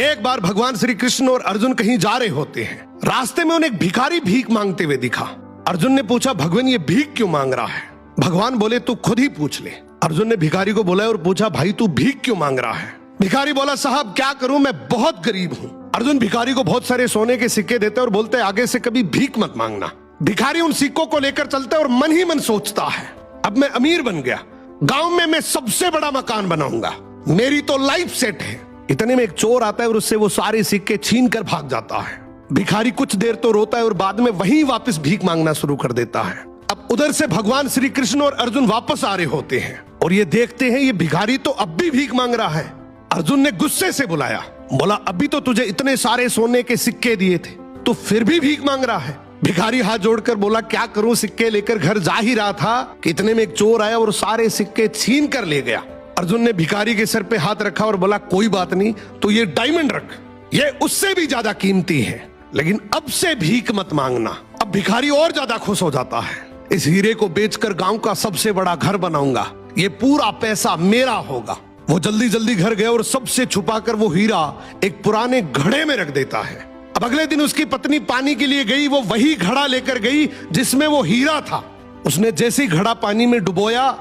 एक बार भगवान श्री कृष्ण और अर्जुन कहीं जा रहे होते हैं। रास्ते में उन्हें एक भिखारी भीख मांगते हुए दिखा। अर्जुन ने पूछा, भगवान ये भीख क्यों मांग रहा है? भगवान बोले, तू खुद ही पूछ ले। अर्जुन ने भिखारी को बोला और पूछा, भाई तू भीख क्यों मांग रहा है? भिखारी बोला, साहब क्या करूं, मैं बहुत गरीब हूं। अर्जुन भिखारी को बहुत सारे सोने के सिक्के देते और बोलते, आगे से कभी भीख मत मांगना। भिखारी उन सिक्कों को लेकर चलता है और मन ही मन सोचता है, अब मैं अमीर बन गया, गांव में मैं सबसे बड़ा मकान बनाऊंगा, मेरी तो लाइफ सेट है। इतने में एक चोर आता है और उससे वो सारे सिक्के छीन कर भाग जाता है। भिखारी कुछ देर तो रोता है और बाद में वहीं वापस भीख मांगना शुरू कर देता है। अब उधर से भगवान श्री कृष्ण और अर्जुन वापस आ रहे होते हैं और ये देखते हैं ये भिखारी तो अब भी भीख मांग रहा है। अर्जुन ने गुस्से से बुलाया, बोला, अभी तो तुझे इतने सारे सोने के सिक्के दिए थे, तो फिर भी भीख मांग रहा है। भिखारी हाथ जोड़कर बोला, क्या करूं, सिक्के लेकर घर जा ही रहा था कि इतने में एक चोर आया और सारे सिक्के छीन कर ले गया। अर्जुन ने भिखारी के सर पे हाथ रखा और बोला, कोई बात नहीं, तो ये डायमंड रख, ये उससे भी ज्यादा कीमती है, लेकिन अब से भीख मत मांगना। अब भिखारी और ज्यादा खुश हो जाता है, इस हीरे को बेचकर गांव का सबसे बड़ा घर बनाऊंगा, ये पूरा पैसा मेरा होगा। वो जल्दी जल्दी घर गया और सबसे छुपाकर वो हीरा एक पुराने घड़े में रख देता है। अब अगले दिन उसकी पत्नी पानी के लिए गई, वो वही घड़ा लेकर गई जिसमें वो हीरा था। उसने जैसे ही घड़ा पानी में डुबोया,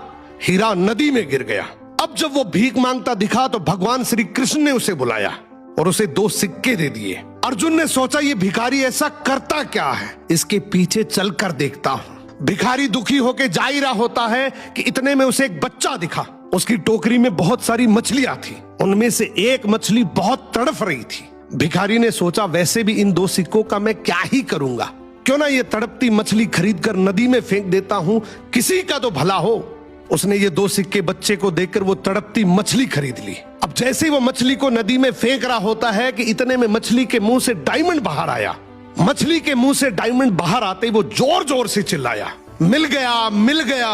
हीरा नदी में गिर गया। अब जब वो भीख मांगता दिखा तो भगवान श्री कृष्ण ने उसे बुलाया और उसे 2 सिक्के दे दिए। अर्जुन ने सोचा, ये भिखारी ऐसा करता क्या है, इसके पीछे चलकर देखता हूं। भिखारी दुखी होकर जा ही रहा होता है कि इतने में उसे एक बच्चा दिखा। उसकी टोकरी में बहुत सारी मछलियां थी, उनमें से एक मछली बहुत तड़फ रही थी। भिखारी ने सोचा, वैसे भी इन 2 सिक्कों का मैं क्या ही करूंगा, क्यों ना ये तड़पती मछली खरीद कर नदी में फेंक देता हूं, किसी का तो भला हो। उसने ये 2 सिक्के बच्चे को देकर वो तड़पती मछली खरीद ली। अब जैसे ही वो मछली को नदी में फेंक रहा होता है कि इतने में मछली के मुंह से डायमंड बाहर आया। मछली के मुंह से डायमंड बाहर आते ही वो जोर जोर से चिल्लाया, मिल गया, मिल गया।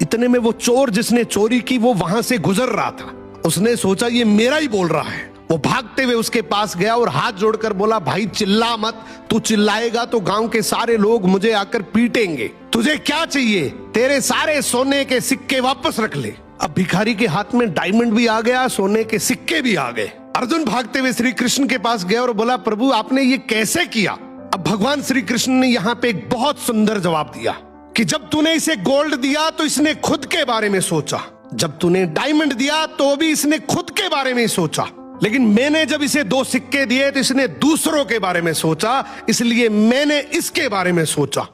इतने में वो चोर जिसने चोरी की वो वहां से गुजर रहा था। उसने सोचा, ये मेरा ही बोल रहा है। वो भागते हुए उसके पास गया और हाथ जोड़कर बोला, भाई चिल्ला मत, तू चिल्लाएगा तो गांव के सारे लोग मुझे आकर पीटेंगे। तुझे क्या चाहिए? तेरे सारे सोने के सिक्के वापस रख ले। अब भिखारी के हाथ में डायमंड भी आ गया, सोने के सिक्के भी आ गए। अर्जुन भागते हुए श्री कृष्ण के पास गया और बोला, प्रभु आपने ये कैसे किया? अब भगवान श्री कृष्ण ने यहाँ पे एक बहुत सुंदर जवाब दिया कि जब तूने इसे गोल्ड दिया तो इसने खुद के बारे में सोचा, जब तूने डायमंड दिया तो भी इसने खुद के बारे में सोचा, लेकिन मैंने जब इसे 2 सिक्के दिए तो इसने दूसरों के बारे में सोचा, इसलिए मैंने इसके बारे में सोचा।